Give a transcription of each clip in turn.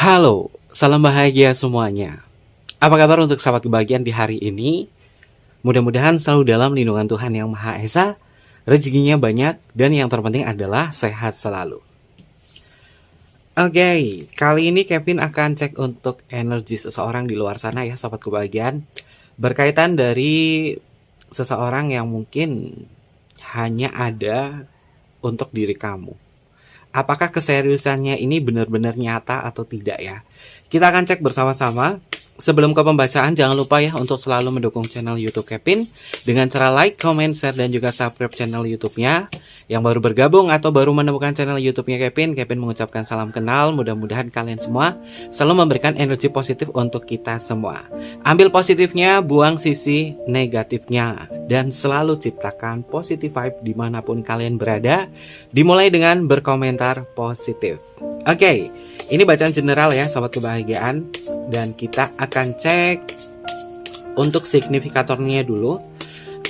Halo, salam bahagia semuanya. Apa kabar untuk sahabat kebahagiaan di hari ini? Mudah-mudahan selalu dalam lindungan Tuhan Yang Maha Esa, rezekinya banyak, dan yang terpenting adalah sehat selalu. Oke, kali ini Kevin akan cek untuk energi seseorang di luar sana ya sahabat kebahagiaan. Berkaitan dari seseorang yang mungkin hanya ada untuk diri kamu. Apakah keseriusannya ini benar-benar nyata atau tidak ya? Kita akan cek bersama-sama. Sebelum ke pembacaan, jangan lupa ya untuk selalu mendukung channel YouTube Kevin dengan cara like, comment, share, dan juga subscribe channel YouTube-nya. Yang baru bergabung atau baru menemukan channel YouTube-nya Kevin mengucapkan salam kenal. Mudah-mudahan kalian semua selalu memberikan energi positif untuk kita semua. Ambil positifnya, buang sisi negatifnya, dan selalu ciptakan positive vibe dimanapun kalian berada. Dimulai dengan berkomentar positif. Oke, ini bacaan general ya sahabat kebahagiaan. Dan kita akan cek untuk signifikatornya dulu.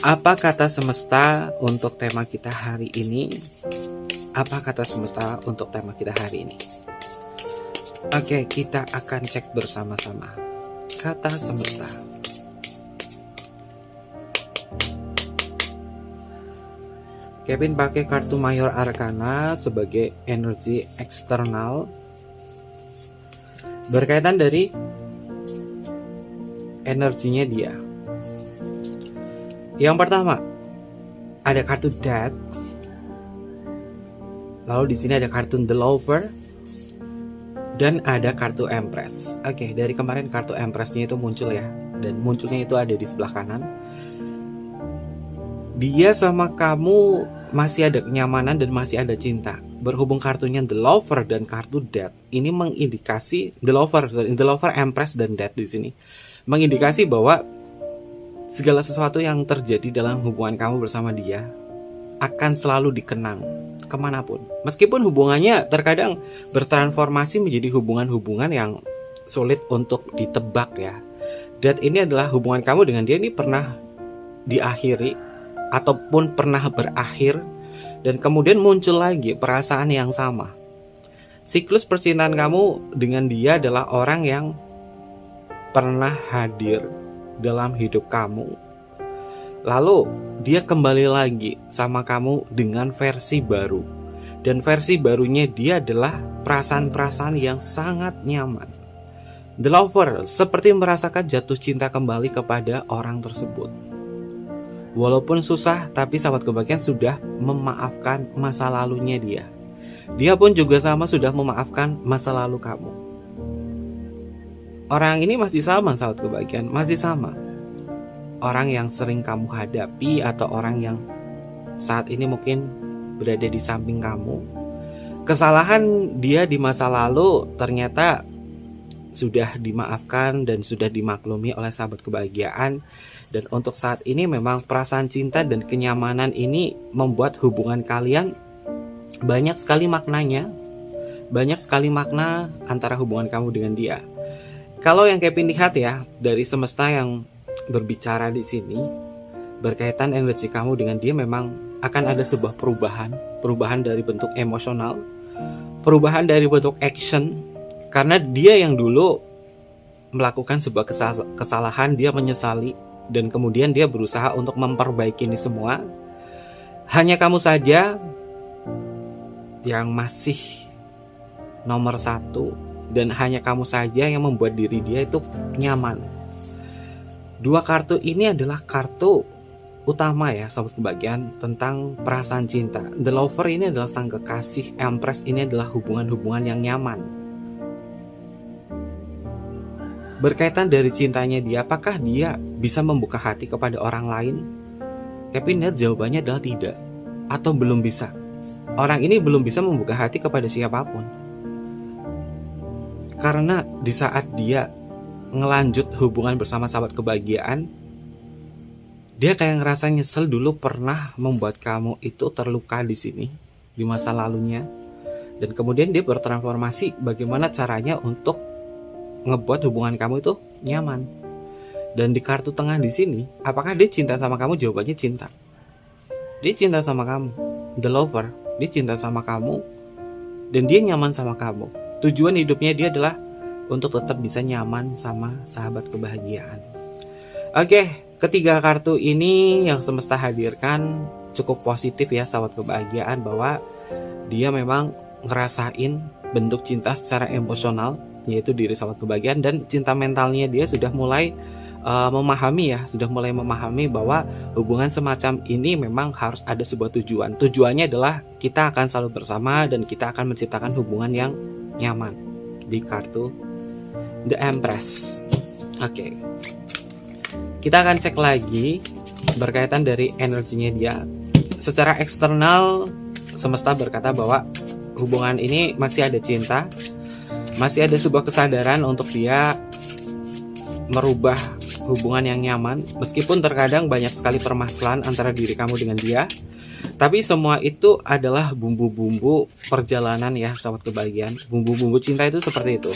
Apa kata semesta untuk tema kita hari ini? Apa kata semesta untuk tema kita hari ini? Oke, kita akan cek bersama-sama. Kata semesta. Kevin pakai kartu Mayor Arcana sebagai energi eksternal berkaitan dari energinya dia. Yang pertama, ada kartu Death. Lalu di sini ada kartu The Lover dan ada kartu Empress. Oke, dari kemarin kartu Empressnya itu muncul ya, dan munculnya itu ada di sebelah kanan. Dia sama kamu masih ada kenyamanan dan masih ada cinta. Berhubung kartunya The Lover dan kartu Death, ini mengindikasi The Lover, Empress dan Death di sini mengindikasi bahwa segala sesuatu yang terjadi dalam hubungan kamu bersama dia akan selalu dikenang kemanapun. Meskipun hubungannya terkadang bertransformasi menjadi hubungan-hubungan yang sulit untuk ditebak ya. Death ini adalah hubungan kamu dengan dia ini pernah diakhiri ataupun pernah berakhir, dan kemudian muncul lagi perasaan yang sama. Siklus percintaan kamu dengan dia adalah orang yang pernah hadir dalam hidup kamu. Lalu dia kembali lagi sama kamu dengan versi baru. Dan versi barunya dia adalah perasaan-perasaan yang sangat nyaman. The Lover seperti merasakan jatuh cinta kembali kepada orang tersebut. Walaupun susah, tapi sahabat kebahagiaan sudah memaafkan masa lalunya dia. Dia pun juga sama sudah memaafkan masa lalu kamu. Orang ini masih sama sahabat kebahagiaan, masih sama. Orang yang sering kamu hadapi atau orang yang saat ini mungkin berada di samping kamu. Kesalahan dia di masa lalu ternyata sudah dimaafkan dan sudah dimaklumi oleh sahabat kebahagiaan. Dan untuk saat ini memang perasaan cinta dan kenyamanan ini membuat hubungan kalian banyak sekali maknanya. Banyak sekali makna antara hubungan kamu dengan dia. Kalau yang Kevin lihat ya, dari semesta yang berbicara di sini, berkaitan energi kamu dengan dia memang akan ada sebuah perubahan. Perubahan dari bentuk emosional, perubahan dari bentuk action. Karena dia yang dulu melakukan sebuah kesalahan, dia menyesali. Dan kemudian dia berusaha untuk memperbaiki ini semua. Hanya kamu saja yang masih nomor satu. Dan hanya kamu saja yang membuat diri dia itu nyaman. Dua kartu ini adalah kartu utama ya sahabat kebahagiaan tentang perasaan cinta. The Lover ini adalah sang kekasih. Empress ini adalah hubungan-hubungan yang nyaman. Berkaitan dari cintanya dia, apakah dia bisa membuka hati kepada orang lain? Kevin lihat jawabannya adalah tidak, atau belum bisa. Orang ini belum bisa membuka hati kepada siapapun. Karena di saat dia ngelanjut hubungan bersama sahabat kebahagiaan, dia kayak ngerasa nyesel dulu pernah membuat kamu itu terluka di sini, di masa lalunya. Dan kemudian dia bertransformasi bagaimana caranya untuk ngebuat hubungan kamu itu nyaman. Dan di kartu tengah di sini, apakah dia cinta sama kamu? Jawabannya cinta. Dia cinta sama kamu. The Lover, dia cinta sama kamu dan dia nyaman sama kamu. Tujuan hidupnya dia adalah untuk tetap bisa nyaman sama sahabat kebahagiaan. Oke, ketiga kartu ini yang semesta hadirkan cukup positif ya sahabat kebahagiaan, bahwa dia memang ngerasain bentuk cinta secara emosional, yaitu diri sahabat kebahagiaan, dan cinta mentalnya dia sudah mulai memahami bahwa hubungan semacam ini memang harus ada sebuah tujuan. Tujuannya adalah kita akan selalu bersama dan kita akan menciptakan hubungan yang nyaman. Di kartu The Empress. Oke. Kita akan cek lagi berkaitan dari energinya dia. Secara eksternal, semesta berkata bahwa hubungan ini masih ada cinta, masih ada sebuah kesadaran untuk dia merubah hubungan yang nyaman, meskipun terkadang banyak sekali permasalahan antara diri kamu dengan dia. Tapi semua itu adalah bumbu-bumbu perjalanan ya sahabat kebahagiaan. Bumbu-bumbu cinta itu seperti itu.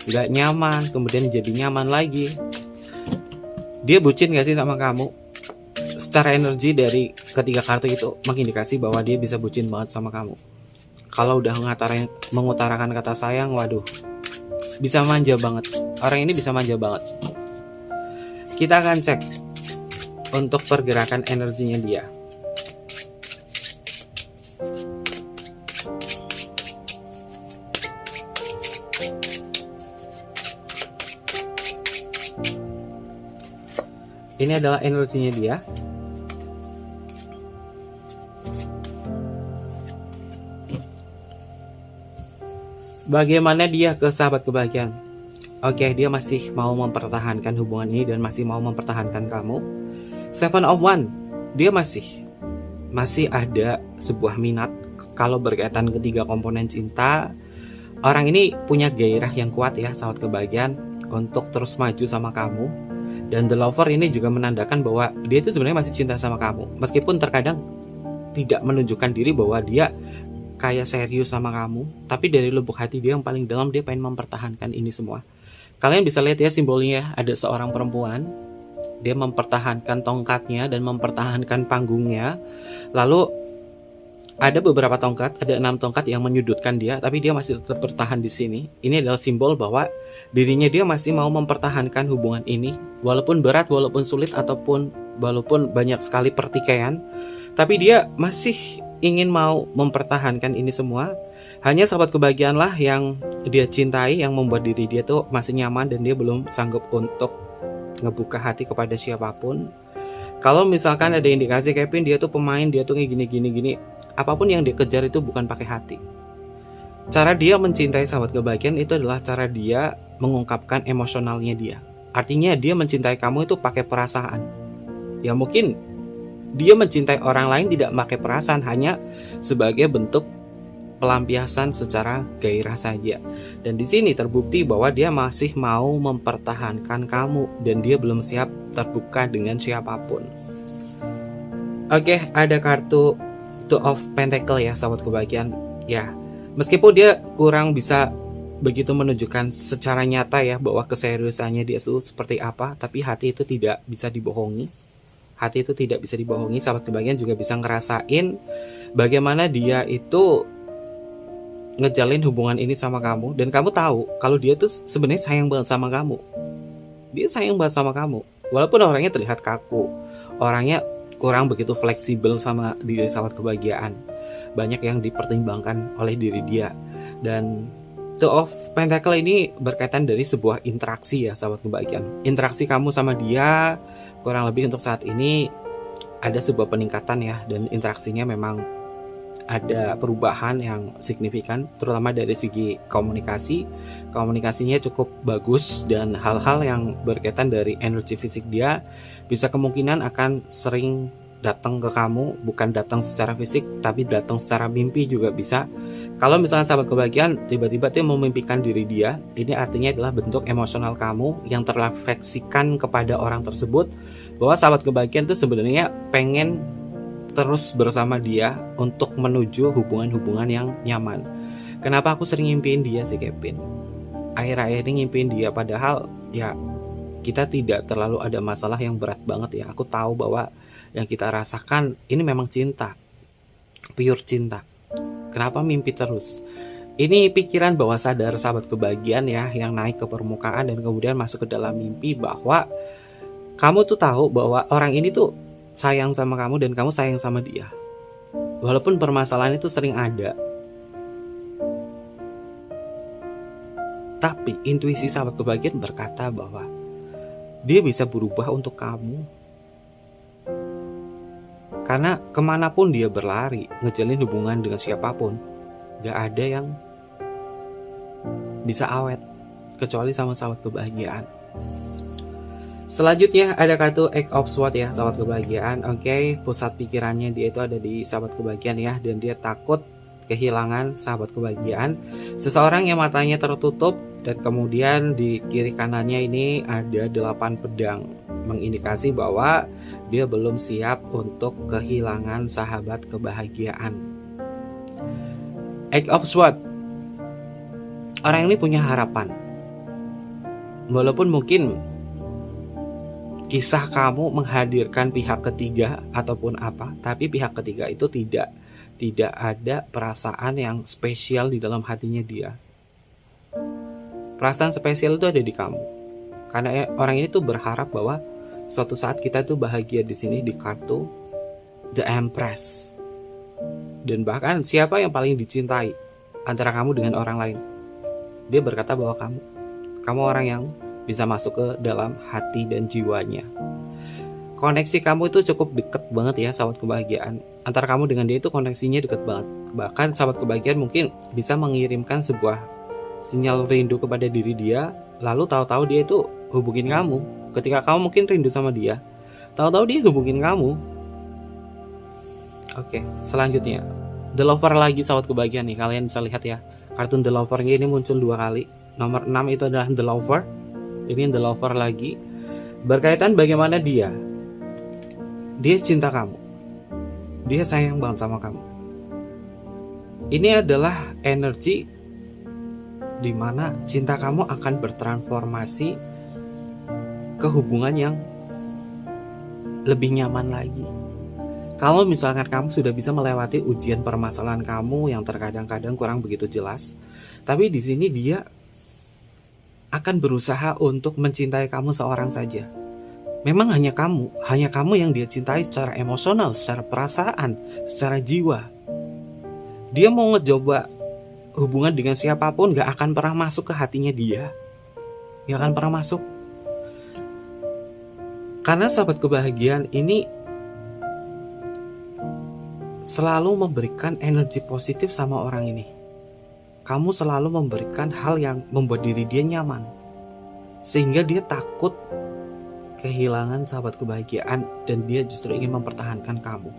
Gak nyaman, kemudian jadi nyaman lagi. Dia bucin gak sih sama kamu? Secara energi dari ketiga kartu itu mengindikasi bahwa dia bisa bucin banget sama kamu. Kalau udah mengutarakan kata sayang, waduh, bisa manja banget. Orang ini bisa manja banget. Kita akan cek untuk pergerakan energinya dia. Ini adalah energinya dia. Bagaimana dia ke sahabat kebahagiaan? Oke, dia masih mau mempertahankan hubungan ini dan masih mau mempertahankan kamu. Seven of Wands, dia masih ada sebuah minat. Kalau berkaitan ketiga komponen cinta, orang ini punya gairah yang kuat ya sahabat kebahagiaan untuk terus maju sama kamu. Dan The Lover ini juga menandakan bahwa dia itu sebenarnya masih cinta sama kamu, meskipun terkadang tidak menunjukkan diri bahwa dia kayak serius sama kamu, tapi dari lubuk hati dia yang paling dalam dia pengen mempertahankan ini semua. Kalian bisa lihat ya simbolnya, ada seorang perempuan, dia mempertahankan tongkatnya dan mempertahankan panggungnya. Lalu ada beberapa tongkat, ada 6 tongkat yang menyudutkan dia, tapi dia masih tetap bertahan di sini. Ini adalah simbol bahwa dirinya dia masih mau mempertahankan hubungan ini, walaupun berat, walaupun sulit, ataupun walaupun banyak sekali pertikaian, tapi dia masih ingin mau mempertahankan ini semua. Hanya sahabat kebahagiaanlah yang dia cintai, yang membuat diri dia tuh masih nyaman dan dia belum sanggup untuk ngebuka hati kepada siapapun. Kalau misalkan ada indikasi Kevin dia tuh pemain, dia tuh gini, apapun yang dia kejar itu bukan pakai hati. Cara dia mencintai sahabat kebahagiaan itu adalah cara dia mengungkapkan emosionalnya dia. Artinya dia mencintai kamu itu pakai perasaan. Ya mungkin dia mencintai orang lain tidak pakai perasaan, hanya sebagai bentuk pelampiasan secara gairah saja. Dan di sini terbukti bahwa dia masih mau mempertahankan kamu dan dia belum siap terbuka dengan siapapun. Oke, ada kartu Two of Pentacle ya sahabat kebahagiaan. Ya, meskipun dia kurang bisa begitu menunjukkan secara nyata ya bahwa keseriusannya dia itu seperti apa, tapi hati itu tidak bisa dibohongi. Hati itu tidak bisa dibohongi. Sahabat kebahagiaan juga bisa ngerasain bagaimana dia itu ngejalin hubungan ini sama kamu, dan kamu tahu kalau dia tuh sebenarnya sayang banget sama kamu. Dia sayang banget sama kamu, walaupun orangnya terlihat kaku, orangnya kurang begitu fleksibel sama diri sahabat kebahagiaan. Banyak yang dipertimbangkan oleh diri dia. Dan Two of Pentacle ini berkaitan dari sebuah interaksi ya sahabat kebahagiaan. Interaksi kamu sama dia kurang lebih untuk saat ini ada sebuah peningkatan ya, dan interaksinya memang ada perubahan yang signifikan, terutama dari segi komunikasi. Komunikasinya cukup bagus, dan hal-hal yang berkaitan dari energi fisik dia bisa kemungkinan akan sering datang ke kamu, bukan datang secara fisik tapi datang secara mimpi juga bisa. Kalau misalnya sahabat kebahagiaan tiba-tiba dia memimpikan diri dia, ini artinya adalah bentuk emosional kamu yang terrefleksikan kepada orang tersebut, bahwa sahabat kebahagiaan itu sebenarnya pengen terus bersama dia untuk menuju hubungan-hubungan yang nyaman. Kenapa aku sering ngimpiin dia sih Kevin? Akhir-akhir ini ngimpiin dia, padahal ya kita tidak terlalu ada masalah yang berat banget ya. Aku tahu bahwa yang kita rasakan ini memang cinta, pure cinta. Kenapa mimpi terus? Ini pikiran bawah sadar sahabat kebahagiaan ya, yang naik ke permukaan dan kemudian masuk ke dalam mimpi, bahwa kamu tuh tahu bahwa orang ini tuh sayang sama kamu dan kamu sayang sama dia. Walaupun permasalahan itu sering ada, tapi intuisi sahabat kebahagiaan berkata bahwa dia bisa berubah untuk kamu. Karena kemanapun dia berlari, ngejalin hubungan dengan siapapun, gak ada yang bisa awet kecuali sama sahabat kebahagiaan. Selanjutnya ada kartu Eight of Swords ya, sahabat kebahagiaan. Oke, pusat pikirannya dia itu ada di sahabat kebahagiaan ya, dan dia takut kehilangan sahabat kebahagiaan. Seseorang yang matanya tertutup, dan kemudian di kiri kanannya ini ada 8 pedang, mengindikasi bahwa dia belum siap untuk kehilangan sahabat kebahagiaan. Eight of Swords, orang ini punya harapan. Walaupun mungkin kisah kamu menghadirkan pihak ketiga ataupun apa, tapi pihak ketiga itu tidak ada perasaan yang spesial di dalam hatinya dia. Perasaan spesial itu ada di kamu. Karena orang ini tuh berharap bahwa suatu saat kita tuh bahagia di sini di kartu The Empress. Dan bahkan siapa yang paling dicintai antara kamu dengan orang lain? Dia berkata bahwa kamu orang yang bisa masuk ke dalam hati dan jiwanya. Koneksi kamu itu cukup deket banget ya, sahabat kebahagiaan. Antara kamu dengan dia itu koneksinya deket banget. Bahkan sahabat kebahagiaan mungkin bisa mengirimkan sebuah sinyal rindu kepada diri dia, lalu tahu-tahu dia itu hubungin kamu. Ketika kamu mungkin rindu sama dia, tahu-tahu dia hubungin kamu. Oke, selanjutnya The Lover lagi, sahabat kebahagiaan nih. Kalian bisa lihat ya, kartun The Lover ini muncul 2 kali. Nomor 6 itu adalah The Lover. Ini The Lover lagi. Berkaitan bagaimana dia cinta kamu, dia sayang banget sama kamu. Ini adalah energi di mana cinta kamu akan bertransformasi ke hubungan yang lebih nyaman lagi. Kalau misalkan kamu sudah bisa melewati ujian permasalahan kamu yang terkadang-kadang kurang begitu jelas, tapi di sini dia akan berusaha untuk mencintai kamu seorang saja. Memang hanya kamu yang dia cintai secara emosional, secara perasaan, secara jiwa. Dia mau ngecoba hubungan dengan siapapun, gak akan pernah masuk ke hatinya dia. Gak akan pernah masuk. Karena sahabat kebahagiaan ini selalu memberikan energi positif sama orang ini. Kamu selalu memberikan hal yang membuat diri dia nyaman, sehingga dia takut kehilangan sahabat kebahagiaan, dan dia justru ingin mempertahankan kamu.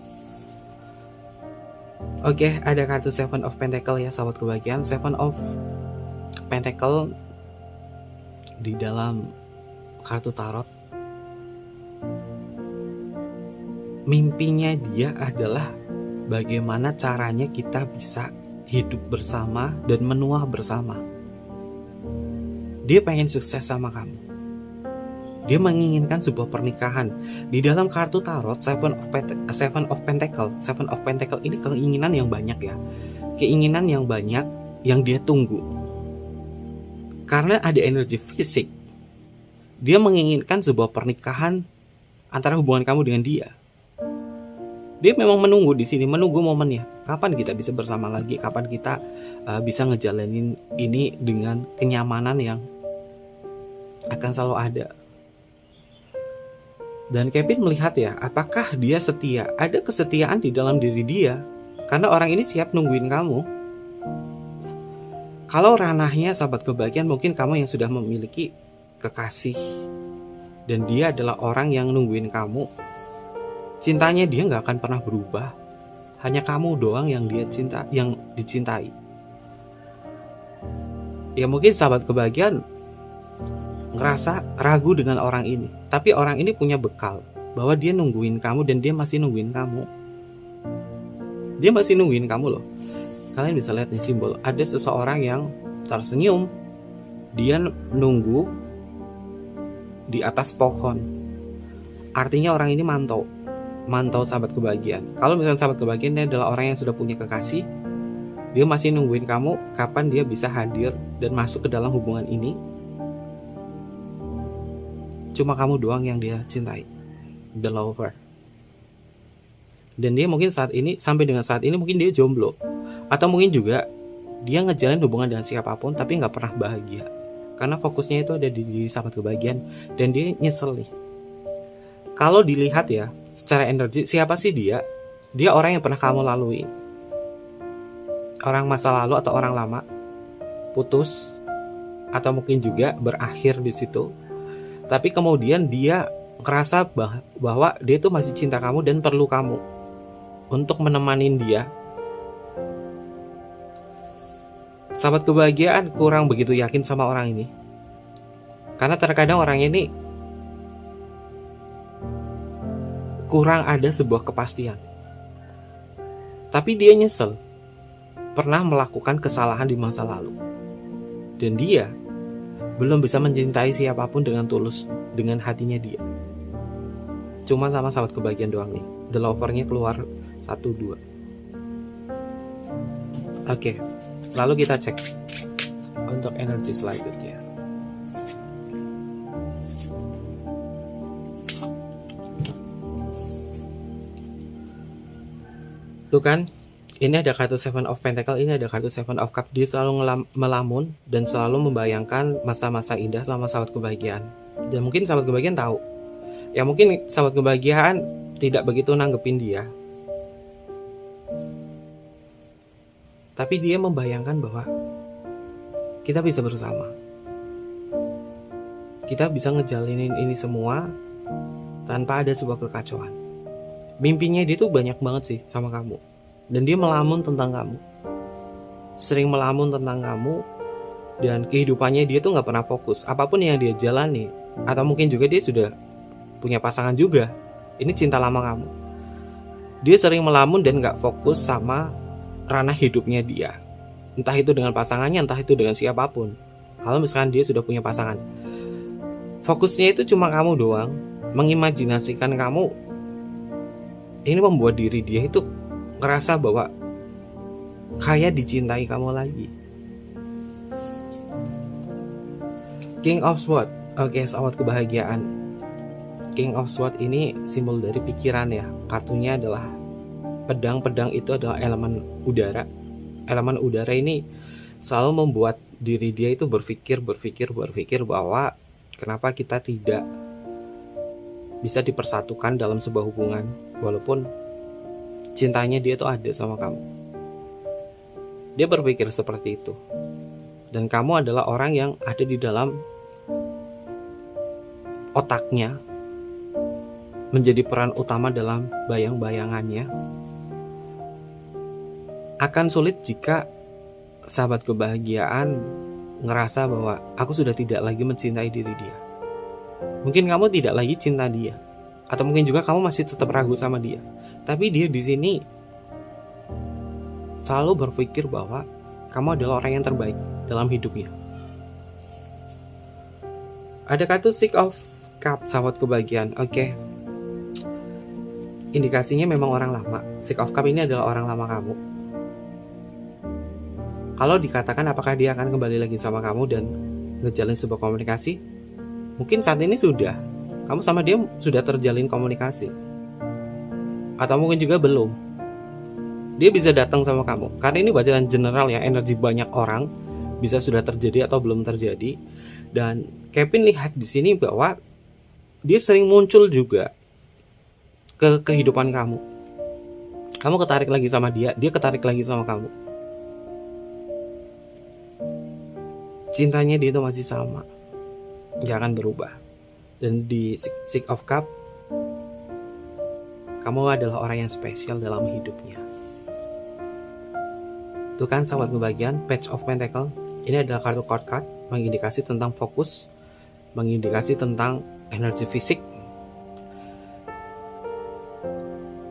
Oke, ada kartu Seven of Pentacle ya, sahabat kebahagiaan. Seven of Pentacle di dalam kartu tarot, mimpinya dia adalah bagaimana caranya kita bisa hidup bersama dan menua bersama. Dia pengen sukses sama kamu. Dia menginginkan sebuah pernikahan. Di dalam kartu tarot Seven of Pentacle ini keinginan yang banyak ya. Keinginan yang banyak yang dia tunggu. Karena ada energi fisik. Dia menginginkan sebuah pernikahan antara hubungan kamu dengan dia. Dia memang menunggu di sini, menunggu momennya. Kapan kita bisa bersama lagi? Kapan kita bisa ngejalanin ini dengan kenyamanan yang akan selalu ada. Dan Kevin melihat ya, apakah dia setia? Ada kesetiaan di dalam diri dia. Karena orang ini siap nungguin kamu. Kalau ranahnya sahabat kebahagiaan, mungkin kamu yang sudah memiliki kekasih, dan dia adalah orang yang nungguin kamu. Cintanya dia gak akan pernah berubah. Hanya kamu doang yang dia cinta, yang dicintai. Ya mungkin sahabat kebahagiaan ngerasa ragu dengan orang ini, tapi orang ini punya bekal bahwa dia nungguin kamu, dan dia masih nungguin kamu. Dia masih nungguin kamu loh. Kalian bisa lihat nih simbol, ada seseorang yang tersenyum. Dia nunggu di atas pohon. Artinya orang ini mantau sahabat kebahagiaan. Kalau misalnya sahabat kebahagiaan ini adalah orang yang sudah punya kekasih, Dia masih nungguin kamu kapan dia bisa hadir dan masuk ke dalam hubungan ini. Cuma kamu doang yang dia cintai, the lover. Dan dia mungkin sampai dengan saat ini mungkin dia jomblo. Atau mungkin juga dia ngejalin hubungan dengan siapapun tapi gak pernah bahagia. Karena fokusnya itu ada di sahabat kebahagiaan. Dan dia nyesel nih. Kalau dilihat ya, secara energi, siapa sih dia? Dia orang yang pernah kamu lalui. Orang masa lalu atau orang lama. Putus. Atau mungkin juga berakhir di situ. Tapi kemudian dia ngerasa bahwa dia itu masih cinta kamu dan perlu kamu untuk menemanin dia. Sahabat kebahagiaan kurang begitu yakin sama orang ini. Karena terkadang orang ini kurang ada sebuah kepastian. Tapi dia nyesel pernah melakukan kesalahan di masa lalu. Dan dia belum bisa mencintai siapapun dengan tulus dengan hatinya dia. Cuma sama sahabat kebahagiaan doang nih. The lover-nya keluar 1-2. Oke, lalu kita cek untuk energi selanjutnya. Tuh kan, ini ada kartu Seven of Pentacle, ini ada kartu Seven of Cup. Dia selalu melamun dan selalu membayangkan masa-masa indah selama sahabat kebahagiaan. Dan mungkin sahabat kebahagiaan tahu. Ya mungkin sahabat kebahagiaan tidak begitu nanggepin dia. Tapi dia membayangkan bahwa kita bisa bersama. Kita bisa ngejalinin ini semua tanpa ada sebuah kekacauan. Mimpinya dia tuh banyak banget sih sama kamu. Dan dia melamun tentang kamu. Sering melamun tentang kamu. Dan kehidupannya dia tuh gak pernah fokus. Apapun yang dia jalani. Atau mungkin juga dia sudah punya pasangan juga. Ini cinta lama kamu. Dia sering melamun dan gak fokus sama ranah hidupnya dia. Entah itu dengan pasangannya, entah itu dengan siapapun. Kalau misalkan dia sudah punya pasangan, fokusnya itu cuma kamu doang. Mengimajinasikan kamu. Ini membuat diri dia itu ngerasa bahwa kayak dicintai kamu lagi. King of Swords. Oke, sahabat kebahagiaan. King of Swords ini simbol dari pikiran ya. Kartunya adalah pedang. Pedang itu adalah elemen udara. Elemen udara ini selalu membuat diri dia itu berpikir bahwa kenapa kita tidak bisa dipersatukan dalam sebuah hubungan walaupun cintanya dia tuh ada sama kamu. Dia berpikir seperti itu. Dan kamu adalah orang yang ada di dalam otaknya, menjadi peran utama dalam bayang-bayangannya. Akan sulit jika sahabat kebahagiaan ngerasa bahwa aku sudah tidak lagi mencintai diri dia. Mungkin kamu tidak lagi cinta dia, atau mungkin juga kamu masih tetap ragu sama dia. Tapi dia di sini selalu berpikir bahwa kamu adalah orang yang terbaik dalam hidupnya. Ada kartu Six of Cup, sahabat kebahagiaan. Oke. Indikasinya memang orang lama. Six of Cup ini adalah orang lama kamu. Kalau dikatakan apakah dia akan kembali lagi sama kamu dan ngejalin sebuah komunikasi, mungkin saat ini sudah. Kamu sama dia sudah terjalin komunikasi. Atau mungkin juga belum. Dia bisa datang sama kamu. Karena ini bacaan general ya, energi banyak orang bisa sudah terjadi atau belum terjadi. Dan Kevin lihat di sini bahwa dia sering muncul juga ke kehidupan kamu. Kamu ketarik lagi sama dia, dia ketarik lagi sama kamu. Cintanya dia itu masih sama, gak akan berubah. Dan di Six of Cup, kamu adalah orang yang spesial dalam hidupnya. Itu kan sahabat kebahagiaan, Page of Pentacle. Ini adalah kartu court card, mengindikasi tentang fokus, mengindikasi tentang energi fisik.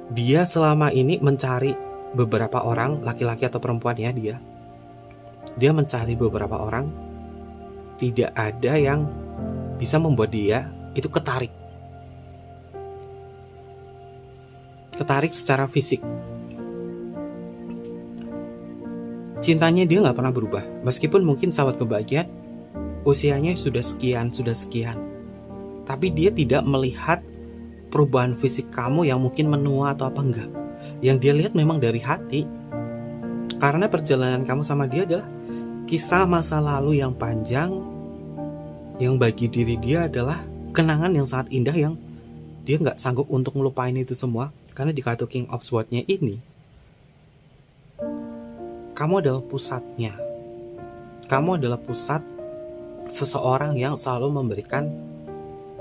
Dia selama ini mencari beberapa orang, laki-laki atau perempuan ya dia. Dia mencari beberapa orang, tidak ada yang bisa membuat dia itu ketarik. Ketarik secara fisik. cintanya dia nggak pernah berubah. Meskipun mungkin sahabat kebahagiaan usianya sudah sekian, tapi dia tidak melihat perubahan fisik kamu yang mungkin menua atau apa enggak. Yang dia lihat memang dari hati. Karena perjalanan kamu sama dia adalah kisah masa lalu yang panjang, yang bagi diri dia adalah kenangan yang sangat indah, yang dia nggak sanggup untuk ngelupain itu semua. Karena di kartu King of Swords-nya ini, kamu adalah pusatnya. Kamu adalah pusat seseorang yang selalu memberikan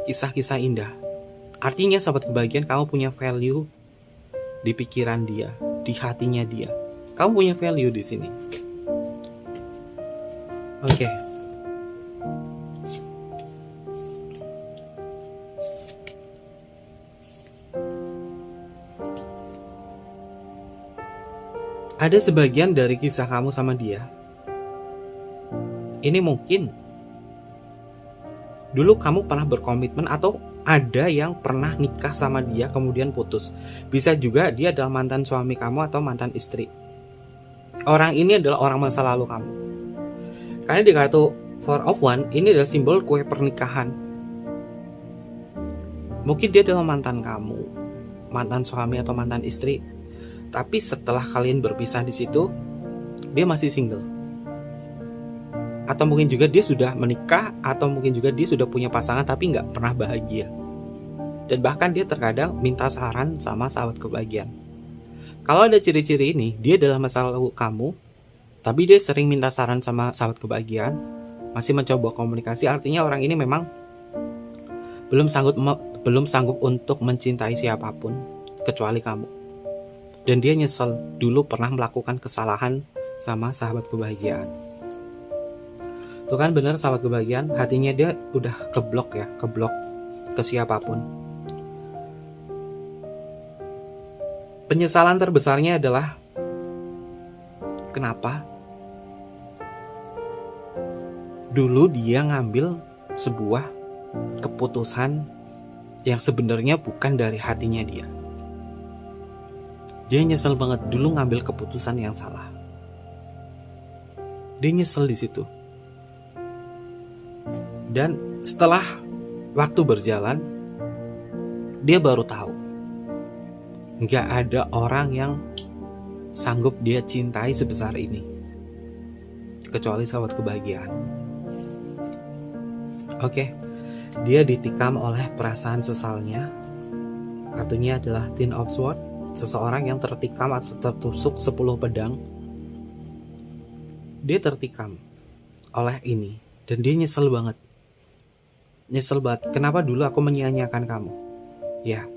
kisah-kisah indah. Artinya sahabat kebahagiaan, kamu punya value di pikiran dia, di hatinya dia. Kamu punya value di sini. Oke. Ada sebagian dari kisah kamu sama dia. Ini mungkin dulu kamu pernah berkomitmen, atau ada yang pernah nikah sama dia kemudian putus. Bisa juga dia adalah mantan suami kamu atau mantan istri. Orang ini adalah orang masa lalu kamu. Karena di kartu Four of Wands ini adalah simbol kue pernikahan. Mungkin dia adalah mantan kamu, mantan suami atau mantan istri. Tapi setelah kalian berpisah di situ, dia masih single. Atau mungkin juga dia sudah menikah, atau mungkin juga dia sudah punya pasangan tapi nggak pernah bahagia. Dan bahkan dia terkadang minta saran sama sahabat kebahagiaan. Kalau ada ciri-ciri ini, dia adalah masa lalu kamu, tapi dia sering minta saran sama sahabat kebahagiaan, masih mencoba komunikasi. Artinya orang ini memang belum sanggup untuk mencintai siapapun kecuali kamu. Dan dia nyesel dulu pernah melakukan kesalahan sama sahabat kebahagiaan. Tuh kan bener sahabat kebahagiaan, hatinya dia udah keblok ke siapapun. Penyesalan terbesarnya adalah kenapa dulu dia ngambil sebuah keputusan yang sebenarnya bukan dari hatinya dia. Dia nyesel banget dulu ngambil keputusan yang salah. Dia nyesel di situ. Dan setelah waktu berjalan, dia baru tahu nggak ada orang yang sanggup dia cintai sebesar ini, kecuali sahabat kebahagiaan. Oke, dia ditikam oleh perasaan sesalnya. Kartunya adalah Ten of Swords. Seseorang yang tertikam atau tertusuk 10 pedang. Dia tertikam oleh ini. Dan dia nyesel banget. Kenapa dulu aku menyia-nyiakan kamu? Ya,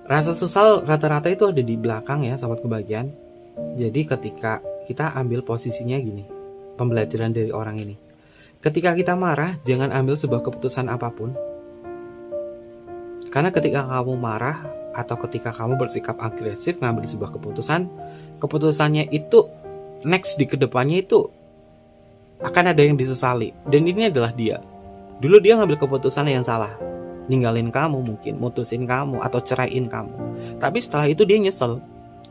rasa sesal rata-rata itu ada di belakang ya sahabat kebahagiaan. Jadi ketika kita ambil posisinya gini, pembelajaran dari orang ini. Ketika kita marah, jangan ambil sebuah keputusan apapun. Karena ketika kamu marah, atau ketika kamu bersikap agresif ngambil sebuah keputusannya itu next di kedepannya itu akan ada yang disesali. Dan ini adalah dia. Dulu dia ngambil keputusan yang salah, ninggalin kamu mungkin, mutusin kamu atau ceraiin kamu. Tapi setelah itu dia nyesel.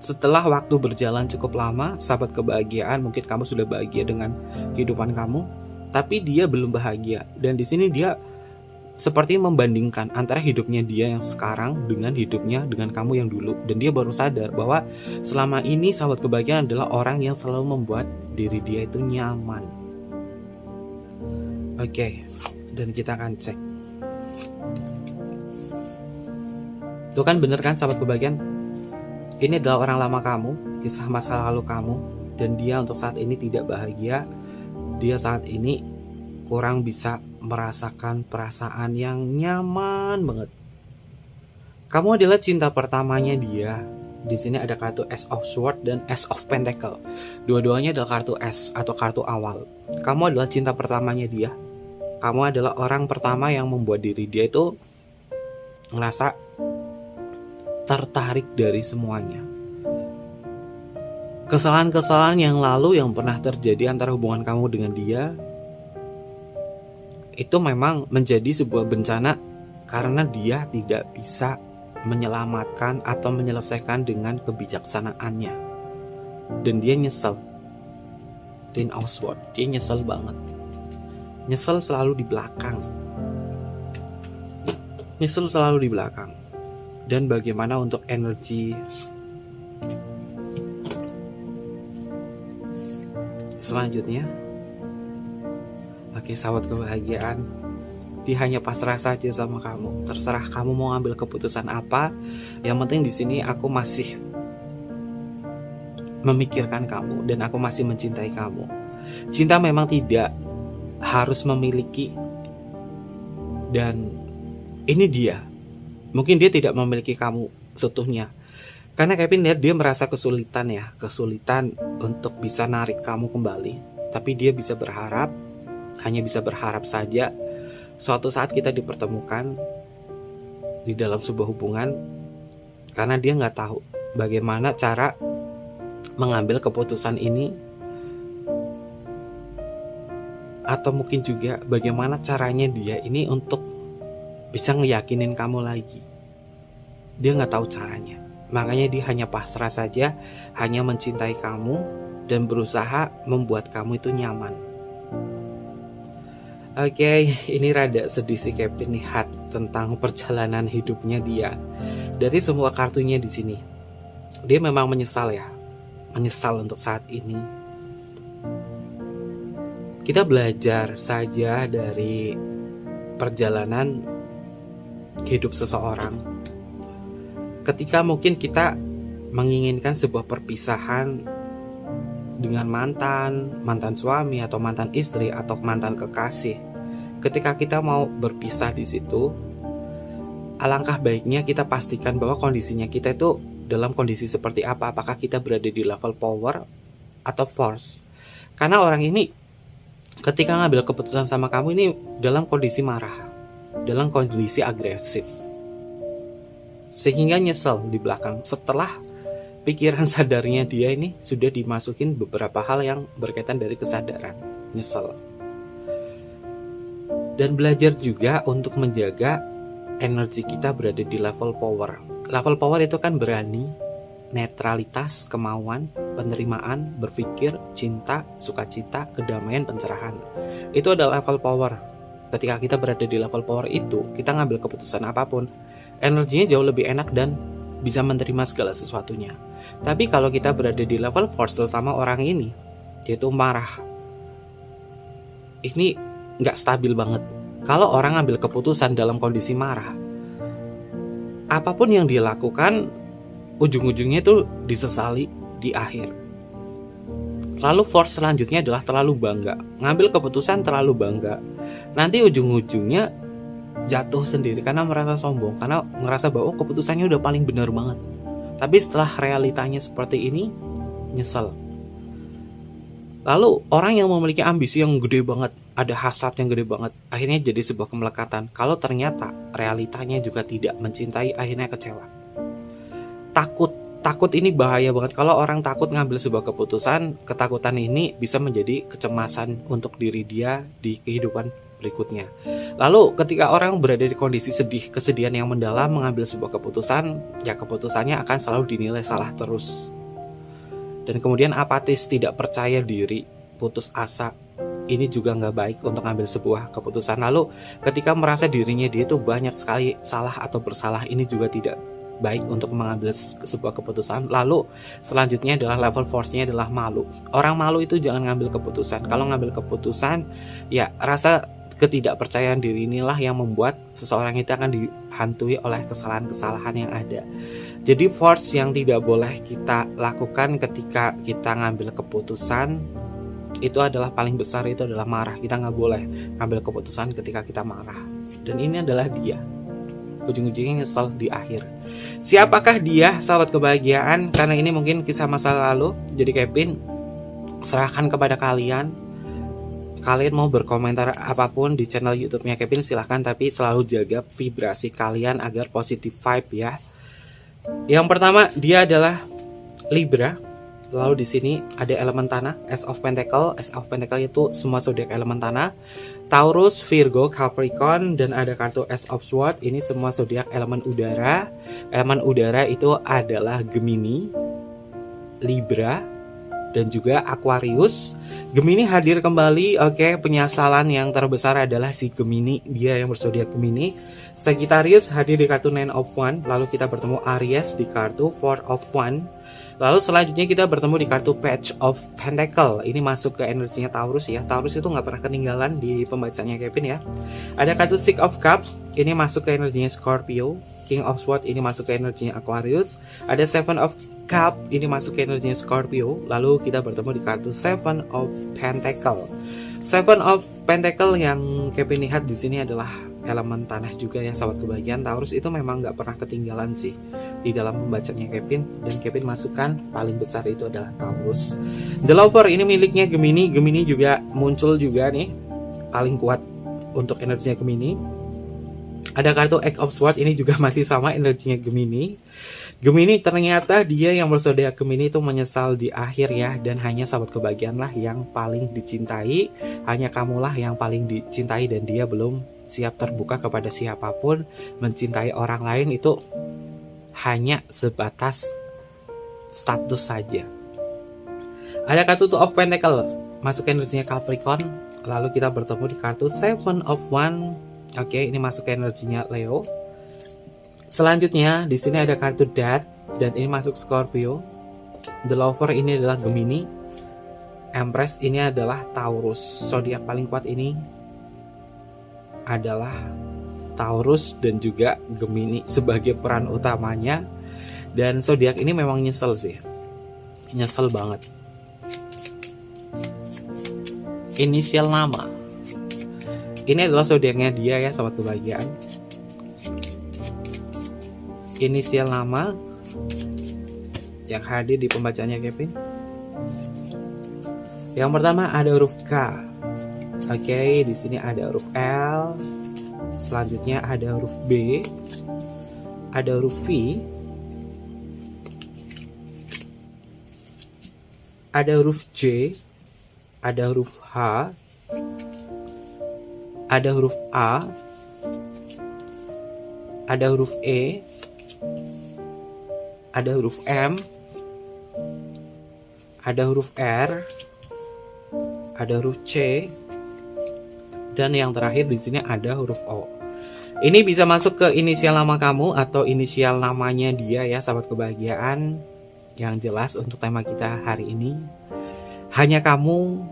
Setelah waktu berjalan cukup lama, sahabat kebahagiaan, mungkin kamu sudah bahagia dengan kehidupan kamu, tapi dia belum bahagia. Dan di sini dia seperti membandingkan antara hidupnya dia yang sekarang dengan hidupnya dengan kamu yang dulu. Dan dia baru sadar bahwa selama ini sahabat kebahagiaan adalah orang yang selalu membuat diri dia itu nyaman. Oke, dan kita akan cek. Tuh kan bener kan sahabat kebahagiaan? Ini adalah orang lama kamu, kisah masa lalu kamu. Dan dia untuk saat ini tidak bahagia. Dia saat ini kurang bisa merasakan perasaan yang nyaman banget. Kamu adalah cinta pertamanya dia. Di sini ada kartu Ace of Swords dan Ace of Pentacle. Dua-duanya adalah kartu S atau kartu awal. Kamu adalah cinta pertamanya dia. Kamu adalah orang pertama yang membuat diri dia itu ngerasa tertarik dari semuanya. Kesalahan-kesalahan yang lalu yang pernah terjadi antara hubungan kamu dengan dia itu memang menjadi sebuah bencana karena dia tidak bisa menyelamatkan atau menyelesaikan dengan kebijaksanaannya. Dan dia nyesel. Ten of Swords, dia nyesel banget. Nyesel selalu di belakang. Nyesel selalu di belakang. Dan bagaimana untuk energi selanjutnya? Oke, sahabat kebahagiaan, dia hanya pasrah saja sama kamu. Terserah kamu mau ngambil keputusan apa. Yang penting di sini aku masih memikirkan kamu dan aku masih mencintai kamu. Cinta memang tidak harus memiliki, dan ini dia. Mungkin dia tidak memiliki kamu seutuhnya. Karena Kevin lihat dia merasa kesulitan untuk bisa narik kamu kembali. Tapi dia bisa berharap, hanya bisa berharap saja suatu saat kita dipertemukan di dalam sebuah hubungan. Karena dia nggak tahu bagaimana cara mengambil keputusan ini, atau mungkin juga bagaimana caranya dia ini untuk bisa ngeyakinin kamu lagi. Dia nggak tahu caranya. Makanya dia hanya pasrah saja, hanya mencintai kamu dan berusaha membuat kamu itu nyaman. Oke, ini rada sedih sih Kevin lihat tentang perjalanan hidupnya dia. Dari semua kartunya di sini, dia memang menyesal ya, menyesal untuk saat ini. Kita belajar saja dari perjalanan hidup seseorang. Ketika mungkin kita menginginkan sebuah perpisahan dengan mantan suami atau mantan istri atau mantan kekasih, ketika kita mau berpisah di situ, alangkah baiknya kita pastikan bahwa kondisinya kita itu dalam kondisi seperti apa. Apakah kita berada di level power atau force? Karena orang ini ketika ngambil keputusan sama kamu ini dalam kondisi marah, dalam kondisi agresif, sehingga nyesel di belakang setelah pikiran sadarnya dia ini sudah dimasukin beberapa hal yang berkaitan dari kesadaran. Nyesel. Dan belajar juga untuk menjaga energi kita berada di level power. Level power itu kan berani, netralitas, kemauan, penerimaan, berpikir, cinta, sukacita, kedamaian, pencerahan. Itu adalah level power. Ketika kita berada di level power itu, kita ngambil keputusan apapun, energinya jauh lebih enak dan bisa menerima segala sesuatunya. Tapi kalau kita berada di level force, terutama orang ini, yaitu marah, ini nggak stabil banget. Kalau orang ngambil keputusan dalam kondisi marah, apapun yang dia lakukan, ujung-ujungnya itu disesali di akhir. Lalu force selanjutnya adalah terlalu bangga. Ngambil keputusan terlalu bangga, nanti ujung-ujungnya jatuh sendiri karena merasa sombong, karena ngerasa bahwa keputusannya udah paling benar banget. Tapi setelah realitanya seperti ini, nyesel. Lalu orang yang memiliki ambisi yang gede banget, ada hasrat yang gede banget, akhirnya jadi sebuah kemelekatan. Kalau ternyata realitanya juga tidak mencintai, akhirnya kecewa. Takut ini bahaya banget. Kalau orang takut ngambil sebuah keputusan, ketakutan ini bisa menjadi kecemasan untuk diri dia di kehidupan berikutnya. Lalu ketika orang berada di kondisi sedih, kesedihan yang mendalam, mengambil sebuah keputusan, ya keputusannya akan selalu dinilai salah terus. Dan kemudian apatis, tidak percaya diri, putus asa. Ini juga nggak baik untuk ngambil sebuah keputusan. Lalu ketika merasa dirinya dia itu banyak sekali salah atau bersalah, ini juga tidak baik untuk mengambil sebuah keputusan. Lalu selanjutnya adalah level force-nya adalah malu. Orang malu itu jangan ngambil keputusan. Kalau ngambil keputusan, ya rasa ketidakpercayaan diri inilah yang membuat seseorang itu akan dihantui oleh kesalahan-kesalahan yang ada. Jadi force yang tidak boleh kita lakukan ketika kita ngambil keputusan itu adalah paling besar, itu adalah marah. Kita nggak boleh ngambil keputusan ketika kita marah. Dan ini adalah dia. Ujung-ujungnya nyesel di akhir. Siapakah dia, sahabat kebahagiaan? Karena ini mungkin kisah masa lalu. Jadi Kevin serahkan kepada kalian. Kalian mau berkomentar apapun di channel YouTube-nya Kevin silahkan, tapi selalu jaga vibrasi kalian agar positif vibe ya. Yang pertama dia adalah Libra. Lalu di sini ada elemen tanah, Ace of Pentacle. Ace of Pentacle itu semua zodiak elemen tanah. Taurus, Virgo, Capricorn, dan ada kartu Ace of Swords. Ini semua zodiak elemen udara. Elemen udara itu adalah Gemini, Libra, dan juga Aquarius. Gemini hadir kembali. Oke, penyesalan yang terbesar adalah si Gemini, dia yang berzodiak Gemini. Sagittarius hadir di kartu Nine of Wands. Lalu kita bertemu Aries di kartu Four of Wands. Lalu selanjutnya kita bertemu di kartu Page of Pentacle. Ini masuk ke energinya Taurus ya. Taurus itu nggak pernah ketinggalan di pembacanya Kevin ya. Ada kartu Six of Cups. Ini masuk ke energinya Scorpio. King of Swords ini masuk ke energinya Aquarius. Ada Seven of Cups. Ini masuk ke energinya Scorpio. Lalu kita bertemu di kartu Seven of Pentacle. Seven of Pentacle yang Kevin lihat di sini adalah elemen tanah juga ya, sahabat kebahagiaan. Taurus itu memang nggak pernah ketinggalan sih di dalam membacanya Kevin, dan Kevin masukkan paling besar itu adalah Taurus. The Lover ini miliknya Gemini. Gemini juga muncul juga nih paling kuat untuk energinya Gemini. Ada kartu Eight of Swords, ini juga masih sama energinya Gemini. Gemini ternyata dia yang berzodiak Gemini itu menyesal di akhir ya, dan hanya sahabat kebahagiaan lah yang paling dicintai, hanya kamulah yang paling dicintai, dan dia belum siap terbuka kepada siapapun. Mencintai orang lain itu hanya sebatas status saja. Ada kartu Two of Pentacle, masuk energinya Capricorn. Lalu kita bertemu di kartu Seven of Wands. Oke, ini masuk ke energinya Leo. Selanjutnya di sini ada kartu Death, dan ini masuk Scorpio. The Lover ini adalah Gemini. Empress ini adalah Taurus. Zodiak paling kuat ini adalah Taurus dan juga Gemini sebagai peran utamanya. Dan zodiak ini memang nyesel sih, nyesel banget. Inisial nama, ini adalah zodiaknya dia ya, sahabat kebahagiaan. Inisial nama yang hadir di pembacanya Kevin. Yang pertama ada huruf K. Oke, di sini ada huruf L. Selanjutnya ada huruf B. Ada huruf V. Ada huruf J. Ada huruf H. Ada huruf A. Ada huruf E. Ada huruf M. Ada huruf R. Ada huruf C. Dan yang terakhir di sini ada huruf O. Ini bisa masuk ke inisial nama kamu atau inisial namanya dia ya, sahabat kebahagiaan. Yang jelas untuk tema kita hari ini, hanya kamu,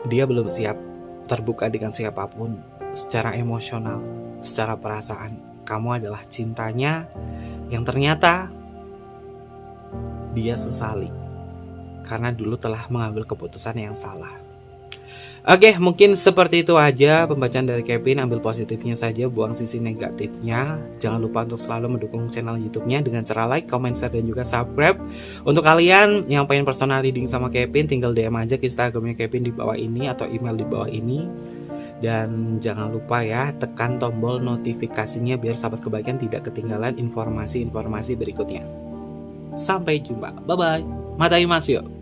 dia belum siap terbuka dengan siapapun secara emosional, secara perasaan. Kamu adalah cintanya yang ternyata dia sesali karena dulu telah mengambil keputusan yang salah. Oke, mungkin seperti itu aja pembacaan dari Kevin. Ambil positifnya saja, buang sisi negatifnya. Jangan lupa untuk selalu mendukung channel YouTube-nya dengan cara like, comment, share, dan juga subscribe. Untuk kalian yang pengen personal reading sama Kevin, tinggal DM aja ke Instagramnya Kevin di bawah ini atau email di bawah ini. Dan jangan lupa ya, tekan tombol notifikasinya biar sahabat kebahagiaan tidak ketinggalan informasi-informasi berikutnya. Sampai jumpa, bye-bye. Mataimasu.